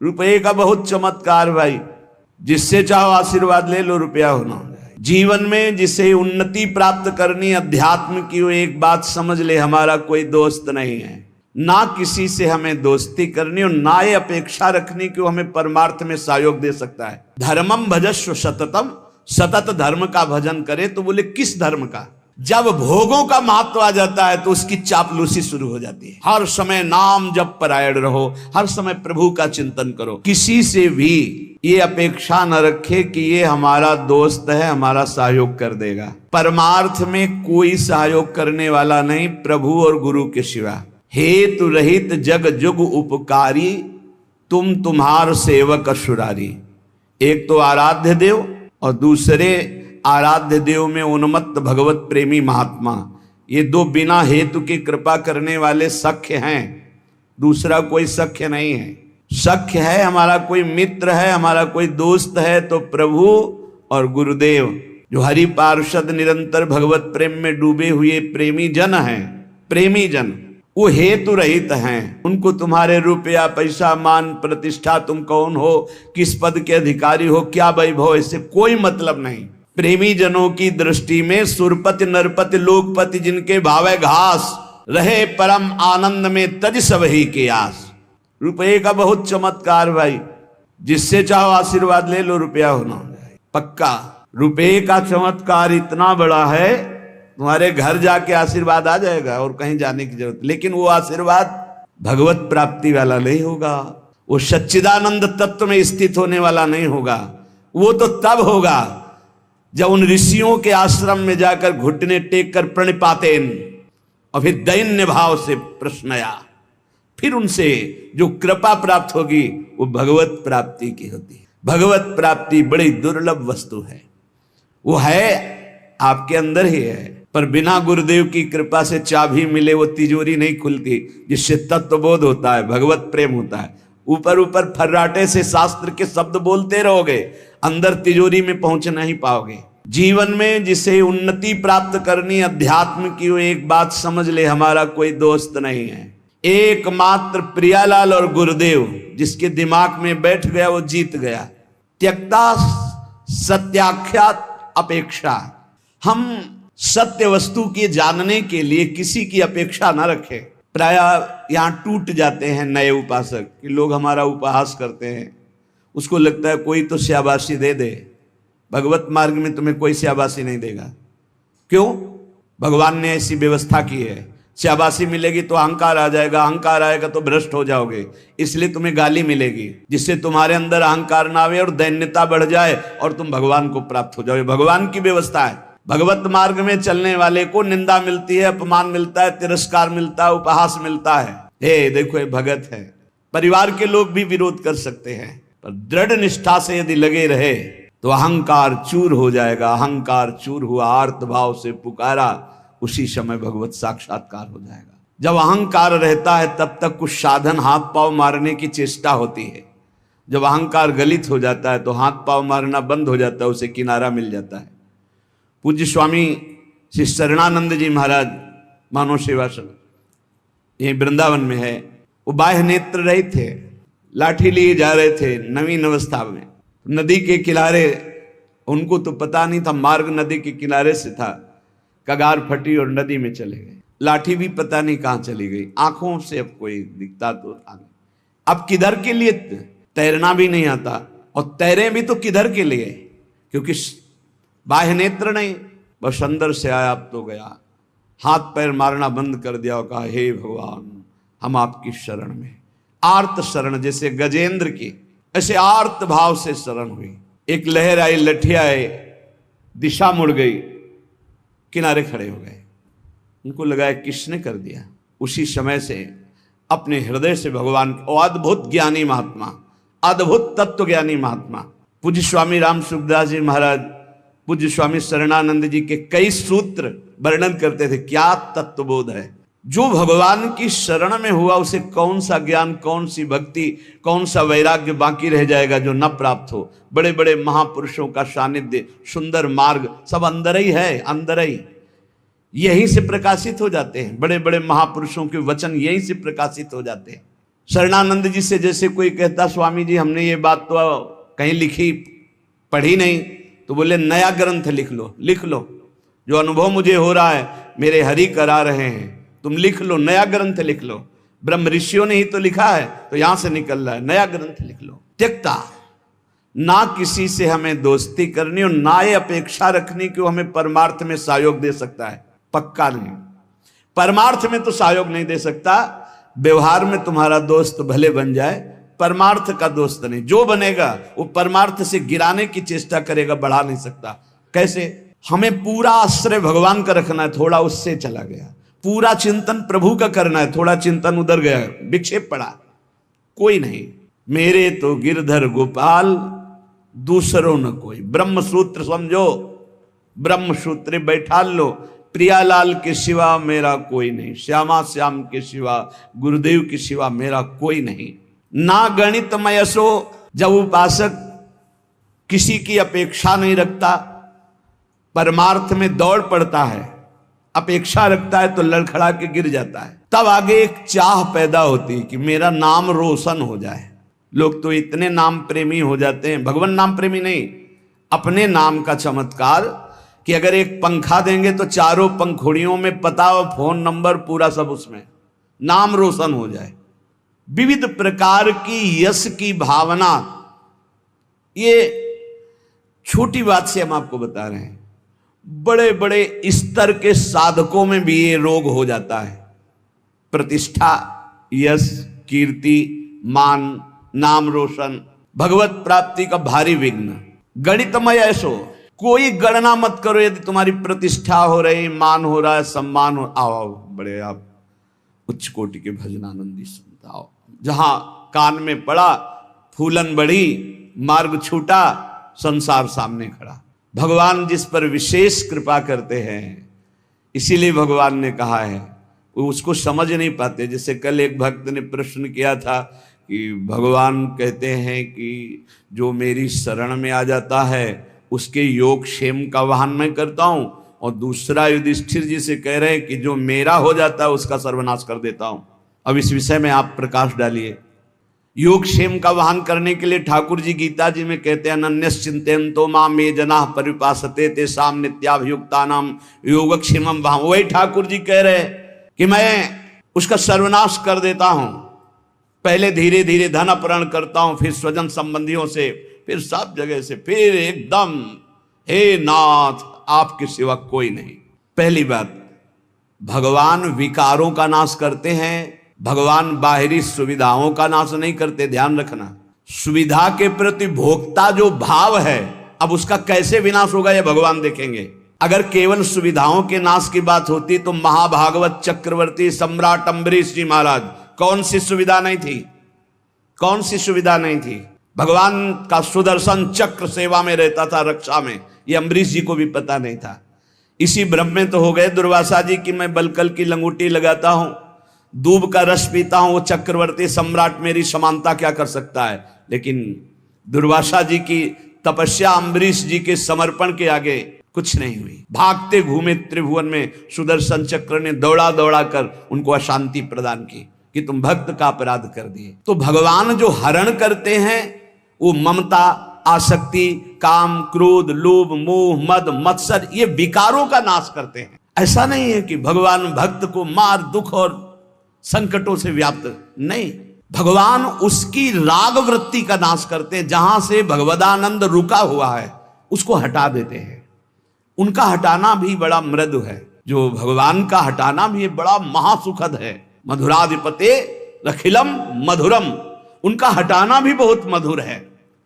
रुपये का बहुत चमत्कार भाई, जिससे चाहो आशीर्वाद ले लो, रुपया होना। जीवन में जिसे उन्नति प्राप्त करनी अध्यात्म की, वो एक बात समझ ले, हमारा कोई दोस्त नहीं है, ना किसी से हमें दोस्ती करनी और ना ये अपेक्षा रखनी कि वो हमें परमार्थ में सहयोग दे सकता है। धर्मम भजस्व सततम, सतत धर्म का भजन करे। तो बोले किस धर्म का? जब भोगों का महत्व आ जाता है तो उसकी चापलूसी शुरू हो जाती है। हर समय नाम जप परायण रहो, हर समय प्रभु का चिंतन करो। किसी से भी ये अपेक्षा न रखे कि ये हमारा दोस्त है, हमारा सहयोग कर देगा। परमार्थ में कोई सहयोग करने वाला नहीं प्रभु और गुरु के सिवा। हेतु रहित जग जुग उपकारी, तुम तुम्हार सेवक असुरारी। एक तो आराध्य देव और दूसरे आराध्य देव में उन्मत्त भगवत प्रेमी महात्मा, ये दो बिना हेतु की कृपा करने वाले सख्य हैं, दूसरा कोई सख्य नहीं है। सख्य है हमारा कोई मित्र है, हमारा कोई दोस्त है तो प्रभु और गुरुदेव, जो हरि पार्षद निरंतर भगवत प्रेम में डूबे हुए प्रेमी जन हैं। प्रेमी जन वो हेतु रहित हैं, उनको तुम्हारे रुपया पैसा मान प्रतिष्ठा, तुम कौन हो, किस पद के अधिकारी हो, क्या वैभव, इससे कोई मतलब नहीं। प्रेमी जनों की दृष्टि में सुरपति नरपति लोकपति जिनके भावे घास, रहे परम आनंद में तज सबही के आस। रुपये का बहुत चमत्कार भाई, जिससे चाहो आशीर्वाद ले लो, रुपया होना पक्का। रुपये का चमत्कार इतना बड़ा है, तुम्हारे घर जाके आशीर्वाद आ जाएगा और कहीं जाने की जरूरत। लेकिन वो आशीर्वाद भगवत प्राप्ति वाला नहीं होगा, वो सच्चिदानंद तत्व में स्थित होने वाला नहीं होगा। वो तो तब होगा जब उन ऋषियों के आश्रम में जाकर घुटने टेक कर प्रणिपातेन और फिर दैन्य भाव से प्रश्नया, फिर उनसे जो कृपा प्राप्त होगी वो भगवत प्राप्ति की होती है। भगवत प्राप्ति बड़ी दुर्लभ वस्तु है, वो है आपके अंदर ही है, पर बिना गुरुदेव की कृपा से चाबी मिले वो तिजोरी नहीं खुलती, जिससे तत्वबोध होता है, भगवत प्रेम होता है। ऊपर ऊपर फर्राटे से शास्त्र के शब्द बोलते रहोगे, अंदर तिजोरी में पहुंच नहीं पाओगे। जीवन में जिसे उन्नति प्राप्त करनी अध्यात्म की, वो एक बात समझ ले, हमारा कोई दोस्त नहीं है। एकमात्र प्रियालाल और गुरुदेव जिसके दिमाग में बैठ गया वो जीत गया। त्यक्ता सत्याख्यात अपेक्षा, हम सत्य वस्तु के जानने के लिए किसी की अपेक्षा न रखें। प्राय यहाँ टूट जाते हैं नए उपासक कि लोग हमारा उपहास करते हैं, उसको लगता है कोई तो शाबाशी दे दे। भगवत मार्ग में तुम्हें कोई शाबाशी नहीं देगा। क्यों? भगवान ने ऐसी व्यवस्था की है। शाबाशी मिलेगी तो अहंकार आ जाएगा, अहंकार आएगा तो भ्रष्ट हो जाओगे, इसलिए तुम्हें गाली मिलेगी, जिससे तुम्हारे अंदर अहंकार ना आवे और दैन्यता बढ़ जाए और तुम भगवान को प्राप्त हो जाओगे। भगवान की व्यवस्था है। भगवत मार्ग में चलने वाले को निंदा मिलती है, अपमान मिलता है, तिरस्कार मिलता है, उपहास मिलता है। हे देखो ये भगत है। परिवार के लोग भी विरोध कर सकते हैं, पर दृढ़ निष्ठा से यदि लगे रहे तो अहंकार चूर हो जाएगा। अहंकार चूर हुआ, आर्त भाव से पुकारा, उसी समय भगवत साक्षात्कार हो जाएगा। जब अहंकार रहता है तब तक कुछ साधन हाथ पांव मारने की चेष्टा होती है। जब अहंकार गलित हो जाता है तो हाथ पांव मारना बंद हो जाता है, उसे किनारा मिल जाता है। पूज्य स्वामी श्री शरणानंद जी महाराज मानव सेवाश्रम ये वृंदावन में है, वो बाह्य नेत्र रहित थे, लाठी लिए जा रहे थे नवीन अवस्था में, नदी के किनारे, उनको तो पता नहीं था मार्ग नदी के किनारे से था, कगार फटी और नदी में चले गए। लाठी भी पता नहीं कहाँ चली गई, आंखों से अब कोई दिखता तो था नहीं। अब किधर के लिए? तैरना भी नहीं आता, और तैरे भी तो किधर के लिए? क्योंकि बाह्य नेत्र नहीं, बस अंदर से आया अब तो गया। हाथ पैर मारना बंद कर दिया और कहा हे भगवान हम आपकी शरण में। आर्त शरण, जैसे गजेंद्र की, ऐसे आर्त भाव से शरण हुई। एक लहर आई, लठिया आई, दिशा मुड़ गई, किनारे खड़े हो गए। उनको लगा किसने कर दिया। उसी समय से अपने हृदय से भगवान अद्भुत ज्ञानी महात्मा, अद्भुत तत्व ज्ञानी महात्मा पूज्य स्वामी राम सुखदास जी महाराज, पूज्य स्वामी शरणानंद जी के कई सूत्र वर्णन करते थे। क्या तत्वबोध है। जो भगवान की शरण में हुआ उसे कौन सा ज्ञान, कौन सी भक्ति, कौन सा वैराग्य बाकी रह जाएगा जो न प्राप्त हो। बड़े बड़े महापुरुषों का सानिध्य, सुंदर मार्ग सब अंदर ही है, अंदर ही, यहीं से प्रकाशित हो जाते हैं। बड़े बड़े महापुरुषों के वचन यहीं से प्रकाशित हो जाते हैं। शरणानंद जी से जैसे कोई कहता स्वामी जी हमने ये बात तो कहीं लिखी पढ़ी नहीं, तो बोले नया ग्रंथ लिख लो, लिख लो, जो अनुभव मुझे हो रहा है मेरे हरि करा रहे हैं, तुम लिख लो, नया ग्रंथ लिख लो। ब्रह्म ऋषियों ने ही तो लिखा है, तो यहां से निकल रहा है, नया ग्रंथ लिख लो। त्यक्ता, ना किसी से हमें दोस्ती करनी और ना ये अपेक्षा रखनी कि वो हमें परमार्थ में सहयोग दे सकता है, पक्का नहीं। परमार्थ में तो सहयोग नहीं दे सकता, व्यवहार में तुम्हारा दोस्त भले बन जाए, परमार्थ का दोस्त नहीं। जो बनेगा वो परमार्थ से गिराने की चेष्टा करेगा, बढ़ा नहीं सकता। कैसे? हमें पूरा आश्रय भगवान का रखना है, थोड़ा उससे चला गया। पूरा चिंतन प्रभु का करना है, थोड़ा चिंतन उधर गया, विक्षेप पड़ा, कोई नहीं। मेरे तो गिरधर गोपाल, दूसरों न कोई। ब्रह्म सूत्र समझो, ब्रह्म सूत्र बैठा लो, प्रियालाल के सिवा मेरा कोई नहीं, श्यामा श्याम के सिवा, गुरुदेव के सिवा मेरा कोई नहीं। ना गणित मयसो, जब उपासक किसी की अपेक्षा नहीं रखता, परमार्थ में दौड़ पड़ता है, अपेक्षा रखता है तो लड़खड़ा के गिर जाता है। तब आगे एक चाह पैदा होती है कि मेरा नाम रोशन हो जाए। लोग तो इतने नाम प्रेमी हो जाते हैं, भगवान नाम प्रेमी नहीं, अपने नाम का चमत्कार, कि अगर एक पंखा देंगे तो चारों पंखुड़ियों में पता और फोन नंबर पूरा सब उसमें, नाम रोशन हो जाए। विविध प्रकार की यश की भावना, ये छोटी बात से हम आपको बता रहे हैं, बड़े बड़े स्तर के साधकों में भी ये रोग हो जाता है। प्रतिष्ठा, यश, कीर्ति, मान, नाम रोशन, भगवत प्राप्ति का भारी विघ्न। गणितमय ऐसो, कोई गणना मत करो। यदि तुम्हारी प्रतिष्ठा हो रही, मान हो रहा है, सम्मान हो, आओ बड़े आप उच्च कोटि के भजनानंदी सुनता आओ। जहां कान में पड़ा, फूलन बढ़ी, मार्ग छूटा, संसार सामने खड़ा। भगवान जिस पर विशेष कृपा करते हैं, इसीलिए भगवान ने कहा है, वो उसको समझ नहीं पाते। जैसे कल एक भक्त ने प्रश्न किया था कि भगवान कहते हैं कि जो मेरी शरण में आ जाता है उसके योग क्षेम का वाहन मैं करता हूं, और दूसरा युधिष्ठिर जी से कह रहे हैं कि जो मेरा हो जाता है उसका सर्वनाश कर देता हूं। अब इस विषय में आप प्रकाश डालिए। योग क्षेम का वाहन करने के लिए ठाकुर जी गीता जी में कहते हैं, अनन्यश्चिंतयन्तो माम ये जनाः परिपासते तेषां नित्याभियुक्तानां योगक्षेमं वहां। वही ठाकुर जी कह रहे हैं कि मैं उसका सर्वनाश कर देता हूं। पहले धीरे धीरे धन अपहरण करता हूं, फिर स्वजन संबंधियों से, फिर सब जगह से, फिर एकदम हे नाथ आपके सिवा कोई नहीं। पहली बात, भगवान विकारों का नाश करते हैं, भगवान बाहरी सुविधाओं का नाश नहीं करते। ध्यान रखना, सुविधा के प्रति भोक्ता जो भाव है, अब उसका कैसे विनाश होगा ये भगवान देखेंगे। अगर केवल सुविधाओं के नाश की बात होती तो महाभागवत चक्रवर्ती सम्राट अम्बरीश जी महाराज, कौन सी सुविधा नहीं थी, कौन सी सुविधा नहीं थी। भगवान का सुदर्शन चक्र सेवा में रहता था, रक्षा में, ये अम्बरीश जी को भी पता नहीं था। इसी भ्रम में तो हो गए दुर्वासा जी कि मैं बलकल की लंगूटी लगाता हूं, दूब का रस पीता हूं, वो चक्रवर्ती सम्राट मेरी समानता क्या कर सकता है। लेकिन दुर्वासा जी की तपस्या अम्बरीश जी के समर्पण के आगे कुछ नहीं हुई। भागते घूमे त्रिभुवन में, सुदर्शन चक्र ने दौड़ा दौड़ा कर उनको अशांति प्रदान की कि तुम भक्त का अपराध कर दिए। तो भगवान जो हरण करते हैं वो ममता, आसक्ति, काम, क्रोध, लोभ, मोह, मद, मत्सर, ये विकारों का नाश करते हैं। ऐसा नहीं है कि भगवान भक्त को मार, दुख और संकटों से व्याप्त, नहीं, भगवान उसकी राग वृत्ति का नाश करते हैं। जहां से भगवदानंद रुका हुआ है उसको हटा देते हैं। उनका हटाना भी बड़ा मृदु है, जो भगवान का हटाना भी बड़ा महासुखद है। मधुराधिपते रखिलम मधुरम, उनका हटाना भी बहुत मधुर है।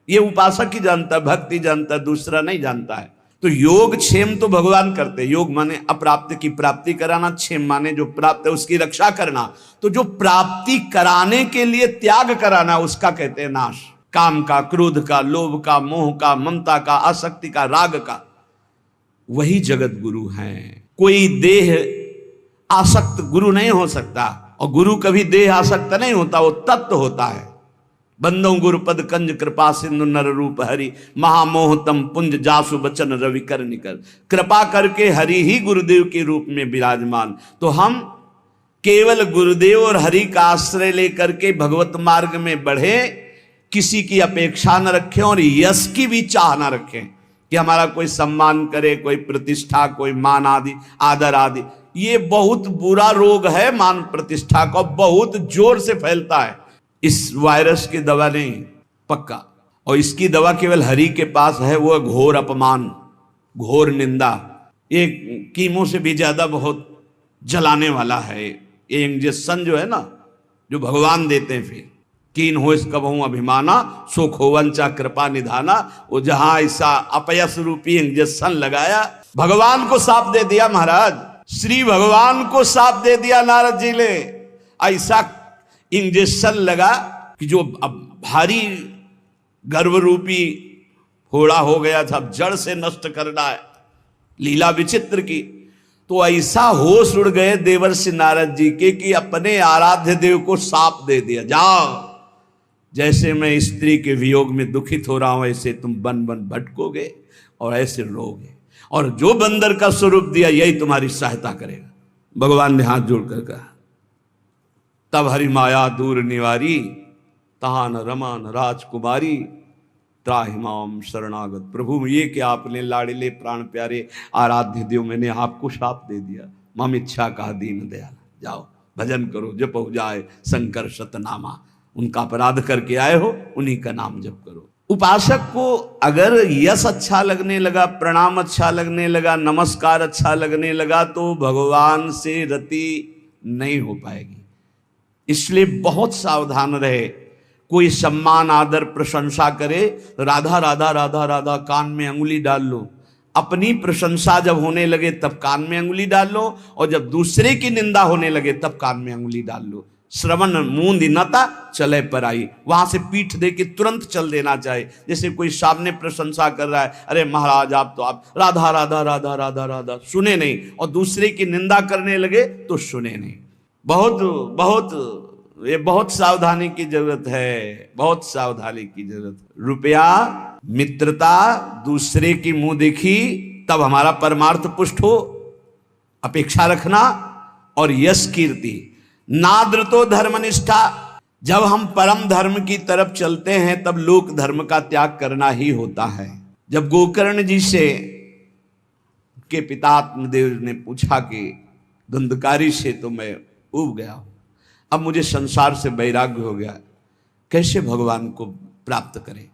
ये उपासक ही जानता है, भक्ति जानता है, दूसरा नहीं जानता है। तो योग क्षेम तो भगवान करते। योग माने अप्राप्त की प्राप्ति कराना, क्षेम माने जो प्राप्त है उसकी रक्षा करना। तो जो प्राप्ति कराने के लिए त्याग कराना उसका कहते हैं नाश। काम का, क्रोध का, लोभ का, मोह का, ममता का, आसक्ति का, राग का, वही जगत गुरु हैं। कोई देह आसक्त गुरु नहीं हो सकता, और गुरु कभी देह आसक्त नहीं होता, वो तत्व होता है। बंदो गुरुपद कंज कृपा सिंधु नर रूप हरि, महामोहतम पुंज जासु बचन रवि कर निकर। कृपा करके हरि ही गुरुदेव के रूप में विराजमान। तो हम केवल गुरुदेव और हरि का आश्रय लेकर के भगवत मार्ग में बढ़े, किसी की अपेक्षा न रखें और यश की भी चाह न रखें कि हमारा कोई सम्मान करे, कोई प्रतिष्ठा, कोई मान आदि, आदर आदि। ये बहुत बुरा रोग है मान प्रतिष्ठा का, बहुत जोर से फैलता है। इस वायरस की दवा नहीं पक्का, और इसकी दवा केवल हरि के पास है, वो घोर अपमान, घोर निंदा। ये कीमो से भी ज्यादा बहुत जलाने वाला है ये इंजेक्शन जो है ना, जो भगवान देते हैं। फिर कीन हो इस कबहू अभिमाना, सो खोवंचा कृपा निधाना। वो जहां ऐसा अपयस रूपी इंजेक्शन लगाया, भगवान को साफ दे दिया महाराज, श्री भगवान को साफ दे दिया नारद जी ने। ऐसा इंजेक्शन लगा कि जो अब भारी गर्भ रूपी फोड़ा हो गया था, जड़ से नष्ट करना है, लीला विचित्र की। तो ऐसा होश उड़ गए देवर्षि नारद जी के कि अपने आराध्य देव को साप दे दिया, जाओ जैसे मैं स्त्री के वियोग में दुखित हो रहा हूं, ऐसे तुम बन बन भटकोगे और ऐसे रोगे, और जो बंदर का स्वरूप दिया यही तुम्हारी सहायता करेगा। भगवान ने हाथ जोड़कर कहा, तब हरि माया दूर निवारी, तहान रमान राजकुमारी, त्राहिमाम शरणागत। प्रभु ये कि आपने लाड़िले प्राण प्यारे आराध्य देव, मैंने आपको शाप दे दिया, मम इच्छा कहा दीन दयाल, जाओ भजन करो, जप हो जाए शंकर शतनामा। उनका अपराध करके आए हो, उन्हीं का नाम जप करो। उपासक को अगर यश अच्छा लगने लगा, प्रणाम अच्छा लगने लगा, नमस्कार अच्छा लगने लगा, तो भगवान से रति नहीं हो पाएगी। इसलिए बहुत सावधान रहे। कोई सम्मान आदर प्रशंसा करे, राधा राधा राधा राधा कान में अंगुली डाल लो। अपनी प्रशंसा जब होने लगे तब कान में अंगुली डाल लो, और जब दूसरे की निंदा होने लगे तब कान में अंगुली डाल लो। श्रवण मूंद नता चले पर आई, वहां से पीठ दे के तुरंत चल देना चाहिए। जैसे कोई सामने प्रशंसा कर रहा है, अरे महाराज आप तो आप राधा राधा राधा राधा राधा, सुने नहीं, और दूसरे की निंदा करने लगे तो सुने नहीं। बहुत बहुत ये बहुत सावधानी की जरूरत है, बहुत सावधानी की जरूरत है। रुपया, मित्रता, दूसरे की मुंह देखी, तब हमारा परमार्थ पुष्ट हो, अपेक्षा रखना, और यश कीर्ति, नाद्रतो धर्मनिष्ठा। जब हम परम धर्म की तरफ चलते हैं तब लोक धर्म का त्याग करना ही होता है। जब गोकर्ण जी से के पिता आत्मदेव ने पूछा कि धुंधकारी से तो मैं उब गया हूं, अब मुझे संसार से वैराग्य हो गया, कैसे भगवान को प्राप्त करें,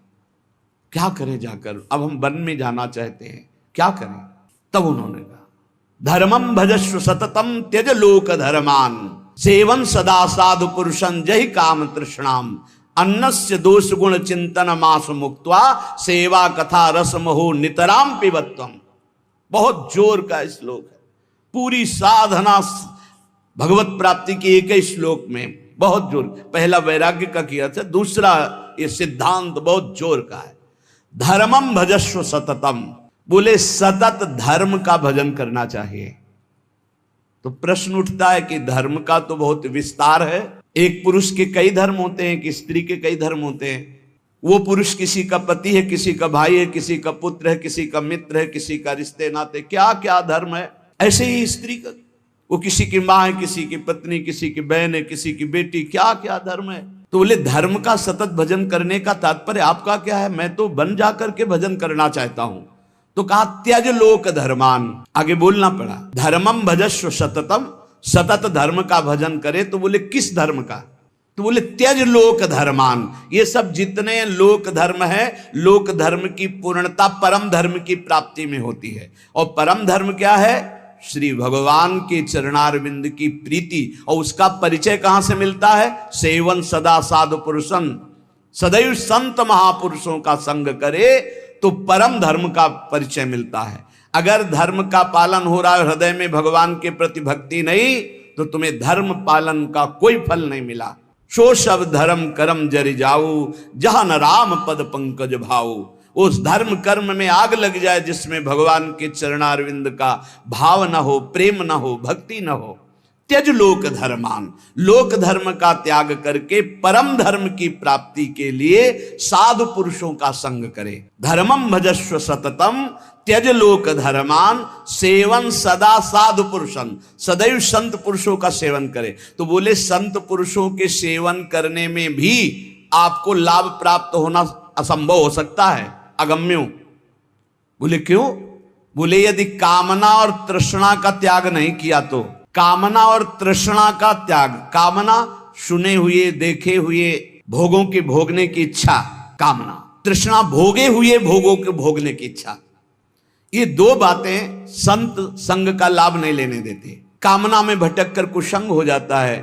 क्या करें जाकर, अब हम वन में जाना चाहते हैं, क्या करें। तब उन्होंने कहा, धर्मम भजस्व सततम त्यज लोक धर्मान, सेवन सदा साधु पुरुषं जहि काम तृष्णाम, अन्नस्य दोष गुण चिंतन मास मुक्त्वा, सेवा कथा रसम हो नितराम पिबत्वम। बहुत जोर का श्लोक है, पूरी साधना भगवत प्राप्ति की एक ही श्लोक में बहुत जोर। पहला वैराग्य का किया था, दूसरा ये सिद्धांत बहुत जोर का है। धर्मम भजस्व सततम, बोले सतत धर्म का भजन करना चाहिए। तो प्रश्न उठता है कि धर्म का तो बहुत विस्तार है, एक पुरुष के कई धर्म होते हैं, कि स्त्री के कई धर्म होते हैं। वो पुरुष किसी का पति है, किसी का भाई है, किसी का पुत्र है, किसी का मित्र है, किसी का रिश्ते नाते, क्या क्या धर्म है। ऐसे ही स्त्री का, वो किसी की माँ है, किसी की पत्नी, किसी की बहन है, किसी की बेटी, क्या क्या धर्म है। तो बोले धर्म का सतत भजन करने का तात्पर्य आपका क्या है। मैं तो बन जाकर के भजन करना चाहता हूं। तो कहा त्यज लोक धर्मान, आगे बोलना पड़ा, धर्मम भजस्व सततम, सतत धर्म का भजन करे। तो बोले किस धर्म का, तो बोले त्यज लोक धर्मान। ये सब जितने लोक धर्म है, लोक धर्म की पूर्णता परम धर्म की प्राप्ति में होती है। और परम धर्म क्या है, श्री भगवान के चरणारविंद की प्रीति। और उसका परिचय कहां से मिलता है, सेवन सदा साधु पुरुषन, सदैव संत महापुरुषों का संग करे तो परम धर्म का परिचय मिलता है। अगर धर्म का पालन हो रहा है, हृदय में भगवान के प्रति भक्ति नहीं, तो तुम्हें धर्म पालन का कोई फल नहीं मिला। सो सब धर्म कर्म जरि जाऊ, जहां न राम पद पंकज भाऊ। उस धर्म कर्म में आग लग जाए जिसमें भगवान के चरणारविंद का भाव न हो, प्रेम न हो, भक्ति न हो। त्यज लोक धर्मान, लोक धर्म का त्याग करके परम धर्म की प्राप्ति के लिए साधु पुरुषों का संग करे। धर्मम भजस्व सततम त्यज लोक धर्मान सेवन सदा साधु पुरुषन, सदैव संत पुरुषों का सेवन करे। तो बोले संत पुरुषों के सेवन करने में भी आपको लाभ प्राप्त होना असंभव हो सकता है, अगम्यो। बोले क्यों? बोले यदि कामना और तृष्णा का त्याग नहीं किया तो। कामना और तृष्णा का त्याग, कामना सुने हुए देखे हुए भोगों के भोगने की इच्छा कामना, तृष्णा भोगे हुए भोगों के भोगने की इच्छा। ये दो बातें संत संग का लाभ नहीं लेने देते। कामना में भटक कर कुसंग हो जाता है,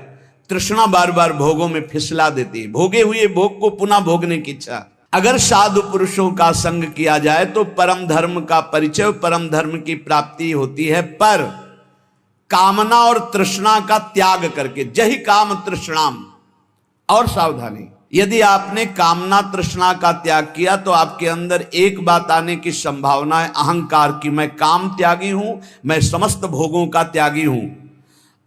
तृष्णा बार बार भोगों में फिसला देती है, भोगे हुए भोग को पुनः भोगने की इच्छा। अगर साधु पुरुषों का संग किया जाए तो परम धर्म का परिचय, परम धर्म की प्राप्ति होती है, पर कामना और तृष्णा का त्याग करके। जहि काम तृष्णाम। और सावधानी, यदि आपने कामना तृष्णा का त्याग किया तो आपके अंदर एक बात आने की संभावना है, अहंकार की। मैं काम त्यागी हूं, मैं समस्त भोगों का त्यागी हूं।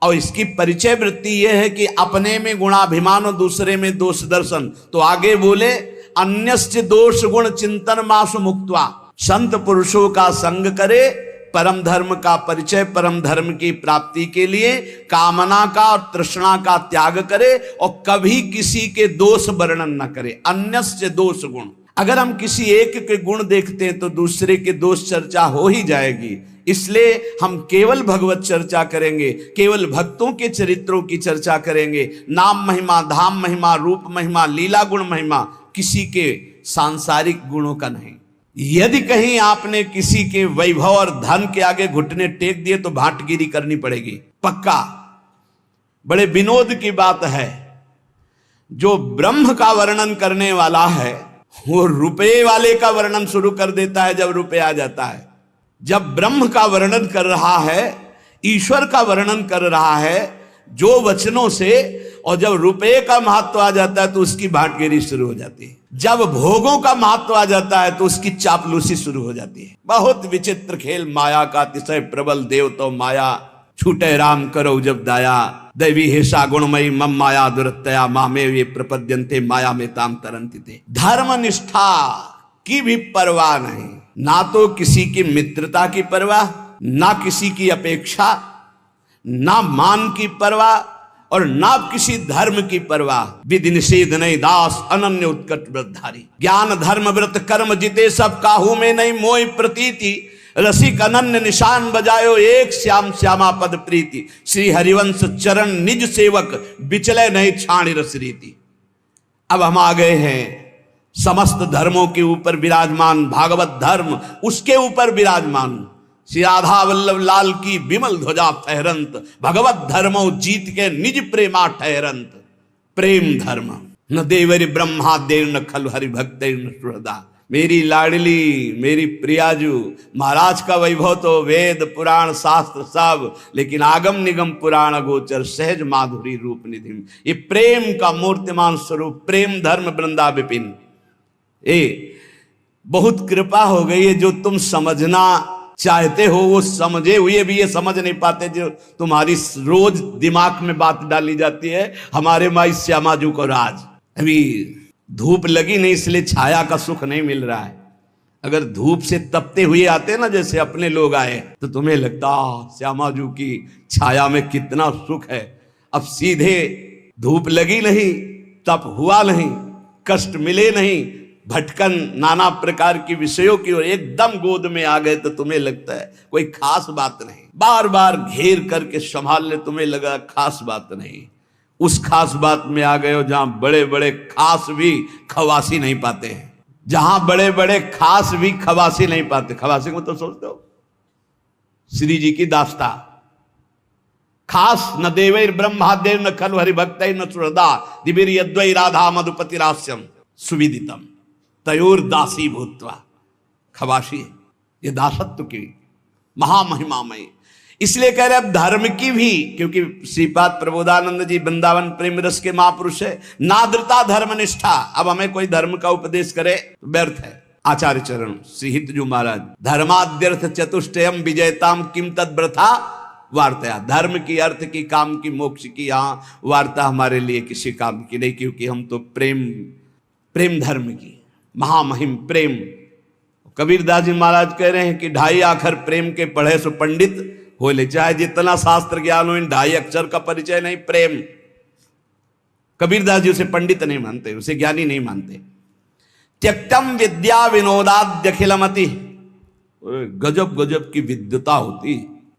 और इसकी परिचय वृत्ति यह है कि अपने में गुणाभिमान और दूसरे में दोष दर्शन। तो आगे बोले अन्यस्य दोष गुण चिंतन मासु मुक्त्वा। संत पुरुषों का संग करे, परम धर्म का परिचय, परम धर्म की प्राप्ति के लिए कामना का और तृष्णा का त्याग करे और कभी किसी के दोष वर्णन न करे। अन्यस्य दोष गुण, अगर हम किसी एक के गुण देखते हैं तो दूसरे के दोष चर्चा हो ही जाएगी। इसलिए हम केवल भगवत चर्चा करेंगे, केवल भक्तों के चरित्रों की चर्चा करेंगे। नाम महिमा, धाम महिमा, रूप महिमा, लीला गुण महिमा, किसी के सांसारिक गुणों का नहीं। यदि कहीं आपने किसी के वैभव और धन के आगे घुटने टेक दिए तो भाटगिरी करनी पड़ेगी, पक्का। बड़े विनोद की बात है, जो ब्रह्म का वर्णन करने वाला है वो रुपये वाले का वर्णन शुरू कर देता है जब रुपये आ जाता है। जब ब्रह्म का वर्णन कर रहा है, ईश्वर का वर्णन कर रहा है जो वचनों से, और जब रुपये का महत्व आ जाता है तो उसकी भाटगिरी शुरू हो जाती है। जब भोगों का महत्व आ जाता है तो उसकी चापलूसी शुरू हो जाती है। बहुत विचित्र खेल माया का, अतिशय प्रबल देव तो माया, छूटे राम करो जब दाया, दैवी हेषा गुणमयी मम माया दुरतया मामे वे प्रपद्यन्ते माया में ताम तरंति थे। धर्म निष्ठा की भी परवाह नहीं, ना तो किसी की मित्रता की परवाह, ना किसी की अपेक्षा, ना मान की परवाह और ना किसी धर्म की परवाह। विधि निषेध नहीं दास अनन्य उत्कट व्रतधारी। ज्ञान धर्म व्रत कर्म जिते सब काहू में नहीं मोह प्रतीति, रसिक अनन्य निशान बजायो एक श्याम श्यामा पद प्रीति। श्री हरिवंश चरण निज सेवक बिचले नहीं छाणी रस रीति। अब हम आ गए हैं समस्त धर्मों के ऊपर विराजमान, भागवत धर्म उसके ऊपर विराजमान। श्री राधा वल्लभ लाल की विमल ध्वजा फहरंत, भगवत धर्मो जीत के निज प्रेमा ठहरंत। प्रेम धर्म न देवरी ब्रह्मा देव न खल हरि भक्त न सुहृदा। मेरी लाडली, मेरी प्रियाजू, महाराज का वैभव तो वेद पुराण शास्त्र सब, लेकिन आगम निगम पुराण गोचर सहज माधुरी रूप निधि। ये प्रेम का मूर्तिमान स्वरूप, प्रेम धर्म वृंदा विपिन। बहुत कृपा हो गई है, जो तुम समझना चाहते हो वो समझे हुए भी ये समझ नहीं पाते, जो तुम्हारी रोज दिमाग में बात डाली जाती है। हमारे माई श्यामाजू को राज, अभी धूप लगी नहीं इसलिए छाया का सुख नहीं मिल रहा है। अगर धूप से तपते हुए आते ना, जैसे अपने लोग आए, तो तुम्हें लगता श्यामाजू की छाया में कितना सुख है। अब सीधे धूप लगी नहीं, तप हुआ नहीं, कष्ट मिले नहीं, भटकन नाना प्रकार की विषयों की ओर एकदम गोद में आ गए तो तुम्हें लगता है कोई खास बात नहीं। बार बार घेर करके संभालने तुम्हें लगा खास बात नहीं। उस खास बात में आ गए हो जहां बड़े बड़े खास भी खवासी नहीं पाते हैं, जहां बड़े बड़े खास भी खवासी नहीं पाते। खवासी को तो सोचते हो श्री जी की दास्ता, खास न देवैर ब्रह्मा देव न खलु हरि भक्त न सुहृदा दिवीर यद्वै राधा मधुपति रास्यम सुविदितम तयोर दासी भूत्वा। खवासी, ये दासत्व की महामहिमामय। इसलिए कह रहे अब धर्म की भी, क्योंकि श्रीपाद प्रबोधानंद जी वृंदावन प्रेम रस के महापुरुष है, नादृता धर्म निष्ठा। अब हमें कोई धर्म का उपदेश करे तो व्यर्थ है। आचार्य चरण श्री हितजू महाराज, धर्माद्यर्थ चतुष्टयम विजयताम किम तद्व्रथा वार्ता। धर्म की, अर्थ की, काम की, मोक्ष की यहाँ वार्ता हमारे लिए किसी काम की नहीं, क्योंकि हम तो प्रेम धर्म की, महामहिम प्रेम। कबीरदास जी महाराज कह रहे हैं कि 2.5 अक्षर प्रेम के पढ़े सो पंडित हो ले। चाहे जितना शास्त्र ज्ञान हो, इन 2.5 अक्षर का परिचय नहीं, प्रेम। कबीरदास जी उसे पंडित नहीं मानते, उसे ज्ञानी नहीं मानते। त्यक्तम विद्या विनोदाद्यखिलमति, गजब गजब की विद्वता होती।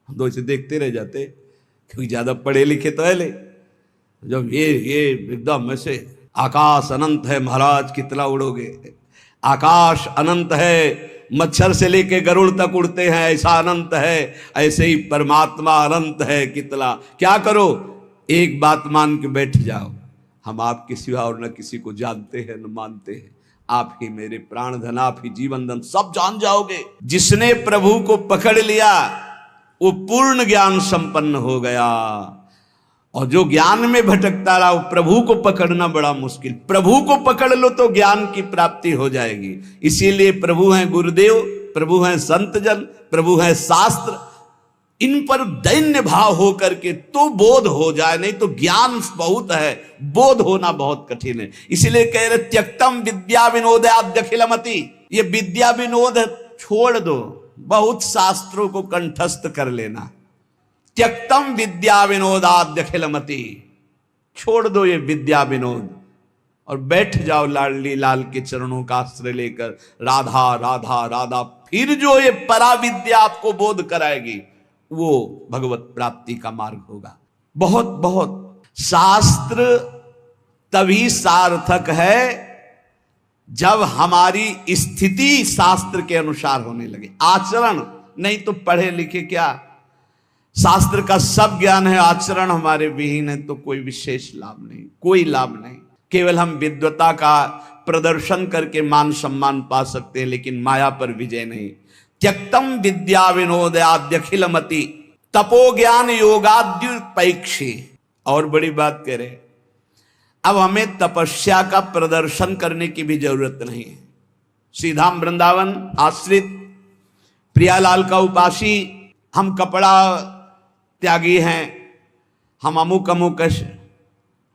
हम तो इसे देखते रह जाते, क्योंकि ज्यादा पढ़े लिखे तो है ले। जब ये एकदम ऐसे आकाश अनंत है महाराज, कितना उड़ोगे, आकाश अनंत है, मच्छर से लेके गरुड़ तक उड़ते हैं, ऐसा अनंत है। ऐसे ही परमात्मा अनंत है, कितना। क्या करो, एक बात मान के बैठ जाओ, हम आपके सिवा और न किसी को जानते हैं न मानते हैं, आप ही मेरे प्राण धन, आप ही जीवन धन, सब जान जाओगे। जिसने प्रभु को पकड़ लिया वो पूर्ण ज्ञान संपन्न हो गया, और जो ज्ञान में भटकता रहा वो प्रभु को पकड़ना बड़ा मुश्किल। प्रभु को पकड़ लो तो ज्ञान की प्राप्ति हो जाएगी। इसीलिए प्रभु हैं गुरुदेव, प्रभु हैं संत जन, प्रभु हैं शास्त्र, इन पर दैन्य भाव हो करके तो बोध हो जाए, नहीं तो ज्ञान बहुत है, बोध होना बहुत कठिन है। इसीलिए कह रहे त्यक्तम विद्या विनोदाद्यखिलमति, ये विद्या विनोद छोड़ दो, बहुत शास्त्रों को कंठस्थ कर लेना। त्यक्तम विद्या विनोदाद्यखिलमति, छोड़ दो ये विद्या विनोद और बैठ जाओ लाडली लाल के चरणों का आश्रय लेकर, राधा राधा राधा। फिर जो ये पराविद्या आपको बोध कराएगी वो भगवत प्राप्ति का मार्ग होगा। बहुत बहुत शास्त्र तभी सार्थक है जब हमारी स्थिति शास्त्र के अनुसार होने लगे, आचरण नहीं तो पढ़े लिखे क्या। शास्त्र का सब ज्ञान है, आचरण हमारे विहीन है तो कोई विशेष लाभ नहीं, कोई लाभ नहीं। केवल हम विद्वता का प्रदर्शन करके मान सम्मान पा सकते हैं, लेकिन माया पर विजय नहीं। त्यक्तम विद्या विनोदाद्यखिलमति तपो ज्ञान योगाद्युपैक्षी। और बड़ी बात कह रहे, अब हमें तपस्या का प्रदर्शन करने की भी जरूरत नहीं है। सीधाम वृंदावन आश्रित प्रियालाल का उपासी, हम कपड़ा त्यागी हैं, हम अमुक अमुक,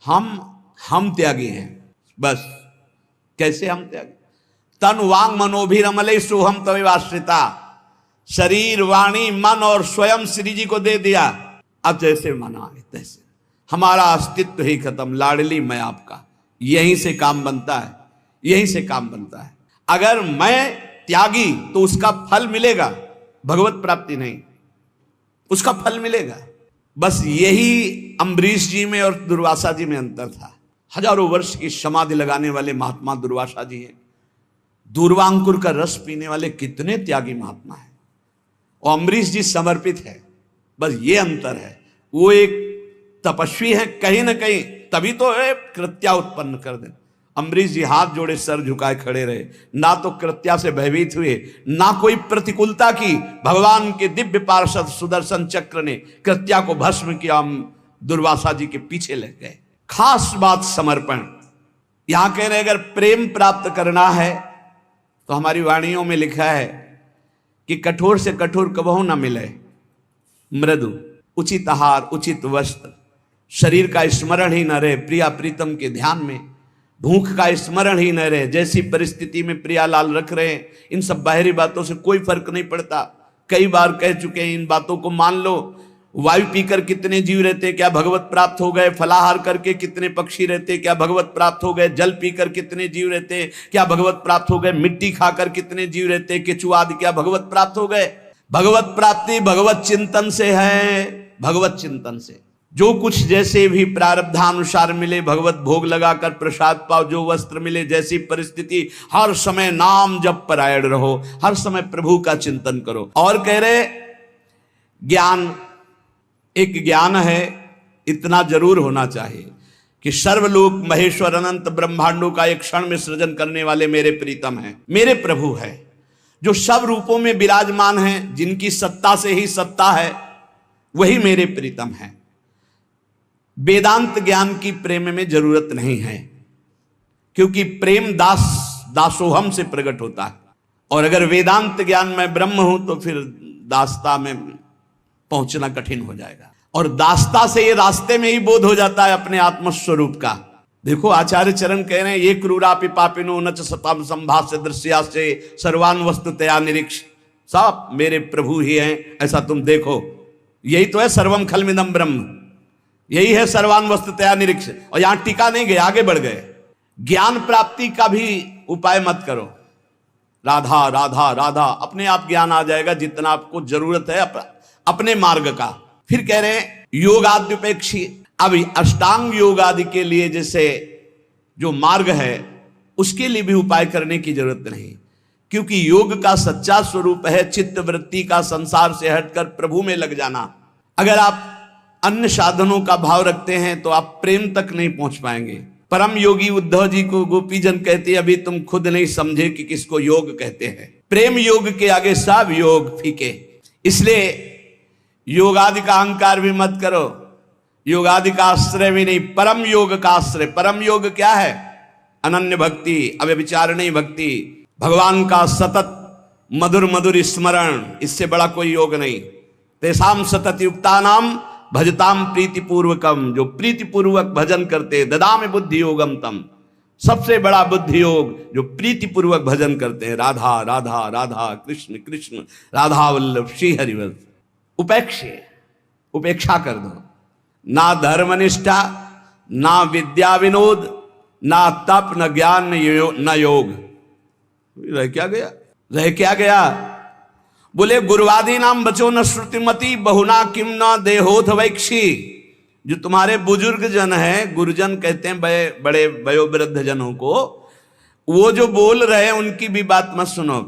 हम त्यागी हैं। बस कैसे हम त्यागी? तन वांग मनोभिरमले सोहम तवेवाश्रिता, शरीर वाणी मन और स्वयं श्री जी को दे दिया। अब जैसे मना है तैसे, हमारा अस्तित्व ही खत्म। लाडली मैं आपका, यहीं से काम बनता है, यहीं से काम बनता है। अगर मैं त्यागी तो उसका फल मिलेगा, भगवत प्राप्ति नहीं, उसका फल मिलेगा। बस यही अम्बरीश जी में और दुर्वासा जी में अंतर था। हजारों वर्ष की समाधि लगाने वाले महात्मा दुर्वासा जी हैं, दूर्वांकुर का रस पीने वाले कितने त्यागी महात्मा हैं, और अम्बरीश जी समर्पित है। बस ये अंतर है, वो एक तपस्वी है कहीं ना कहीं, तभी तो कृत्या उत्पन्न कर दे। अम्बरीश जी हाथ जोड़े सर झुकाए खड़े रहे, ना तो कृत्या से भयभीत हुए, ना कोई प्रतिकूलता की। भगवान के दिव्य पार्षद सुदर्शन चक्र ने कृत्या को भस्म किया, हम दुर्वासा जी के पीछे लग गए। खास बात समर्पण। यहां कह रहे अगर प्रेम प्राप्त करना है तो हमारी वाणियों में लिखा है कि कठोर से कठोर कबहू ना मिले, मृदु, उचित आहार, उचित वस्त्र, शरीर का स्मरण ही न रहे प्रिया प्रीतम के ध्यान में, भूख का स्मरण ही न रहे। जैसी परिस्थिति में प्रियालाल रख रहे हैं, इन सब बाहरी बातों से कोई फर्क नहीं पड़ता। कई बार कह चुके हैं, इन बातों को मान लो। वायु पीकर कितने जीव रहते, क्या भगवत प्राप्त हो गए? फलाहार करके कितने पक्षी रहते, क्या भगवत प्राप्त हो गए? जल पीकर कितने जीव रहते, क्या भगवत प्राप्त हो गए? मिट्टी खाकर कितने जीव रहते, केचुआ आदि, क्या भगवत प्राप्त हो गए? भगवत प्राप्ति भगवत चिंतन से है, भगवत चिंतन से। जो कुछ जैसे भी प्रारब्धानुसार मिले, भगवत भोग लगाकर प्रसाद पाओ, जो वस्त्र मिले, जैसी परिस्थिति, हर समय नाम जप परायण रहो, हर समय प्रभु का चिंतन करो। और कह रहे ज्ञान, एक ज्ञान है, इतना जरूर होना चाहिए कि सर्वलोक महेश्वर अनंत ब्रह्मांडों का एक क्षण में सृजन करने वाले मेरे प्रीतम हैं, मेरे प्रभु है, जो सब रूपों में विराजमान हैं, जिनकी सत्ता से ही सत्ता है, वही मेरे प्रीतम हैं। वेदांत ज्ञान की प्रेम में जरूरत नहीं है, क्योंकि प्रेम दासोहम से प्रकट होता है। और अगर वेदांत ज्ञान में ब्रह्म हूं तो फिर दासता में पहुंचना कठिन हो जाएगा। और दास्ता से ये रास्ते में ही बोध हो जाता है अपने आत्मस्वरूप का। देखो आचार्य चरण कह रहे हैं, ये क्रूरापि पापिनो न च सताम संभाष्य दृश्या से सर्वान वस्तुतया निरीक्ष। सब मेरे प्रभु ही हैं, ऐसा तुम देखो। यही तो है सर्वम खलमिदम ब्रह्म, यही है सर्वान वस्तुतया निरीक्ष। और यहां टिका नहीं गए, आगे बढ़ गए। ज्ञान प्राप्ति का भी उपाय मत करो, राधा राधा राधा, अपने आप ज्ञान आ जाएगा जितना आपको जरूरत है अपने मार्ग का। फिर कह रहे हैं योगाद्युपेक्षी। अब अष्टांग योग आदि के लिए जैसे जो मार्ग है उसके लिए भी उपाय करने की जरूरत नहीं, क्योंकि योग का सच्चा स्वरूप है चित्त वृत्ति का संसार से हटकर प्रभु में लग जाना। अगर आप अन्य साधनों का भाव रखते हैं तो आप प्रेम तक नहीं पहुंच पाएंगे। परम योगी उद्धव जी को गोपीजन कहते हैं, अभी तुम खुद नहीं समझे कि किसको योग कहते हैं। प्रेम योग के आगे सब योग फीके। इसलिए योगादि का अहंकार भी मत करो, योगादि का आश्रय भी नहीं, परम योग का आश्रय। परम योग क्या है? अनन्य भक्ति, अव्यभिचारिणी भक्ति, भगवान का सतत मधुर मधुर स्मरण, इससे बड़ा कोई योग नहीं। तेसाम सतत युक्तानाम भजताम प्रीतिपूर्वकम, जो प्रीतिपूर्वक भजन करते, ददामि बुद्धि योगम तम, सबसे बड़ा बुद्धि योग जो प्रीतिपूर्वक भजन करते हैं। राधा राधा राधा, कृष्ण कृष्ण, राधा वल्लभ श्री हरिवल्लभ। उपेक्षा कर दो। ना धर्मनिष्ठा, ना विद्या विनोद, ना तप, न ज्ञान, न योग। रह क्या गया? रह क्या गया? बोले गुरुवादी नाम बचो न श्रुतिमती, बहुना किम न देहोथ वैक्षी। जो तुम्हारे बुजुर्ग जन हैं, गुरुजन कहते हैं बड़े वयोवृद्ध जनों को, वो जो बोल रहे हैं उनकी भी बात मत सुनो,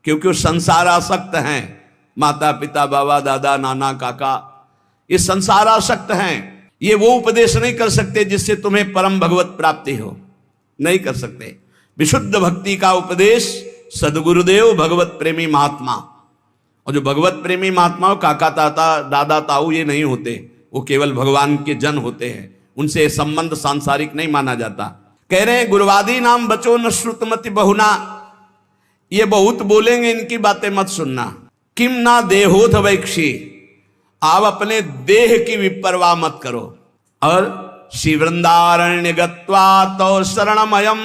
क्योंकि वो संसार आसक्त हैं। माता पिता बाबा दादा नाना काका ये संसार आसक्त हैं। ये वो उपदेश नहीं कर सकते जिससे तुम्हें परम भगवत प्राप्ति हो, नहीं कर सकते। विशुद्ध भक्ति का उपदेश सदगुरुदेव भगवत प्रेमी महात्मा। और जो भगवत प्रेमी महात्मा हो, काका ताता दादा ताऊ ये नहीं होते, वो केवल भगवान के जन होते हैं। उनसे संबंध सांसारिक नहीं माना जाता। कह रहे हैं गुरुवादी नाम बचो न श्रुतमति बहुना, ये बहुत बोलेंगे, इनकी बातें मत सुनना। किम ना देहोथ वैक्षी, आप अपने देह की विपरवाह मत करो। और श्री वृंदारण्य गत्वा तो शरणमयम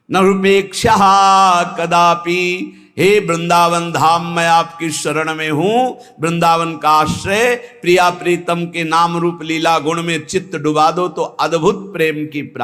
न रूपेक्षा कदापि। हे वृंदावन धाम, मैं आपकी शरण में हूं, वृंदावन का आश्रय। प्रिया प्रीतम के नाम रूप लीला गुण में चित्त डुबा दो तो अद्भुत प्रेम की प्राप्ति।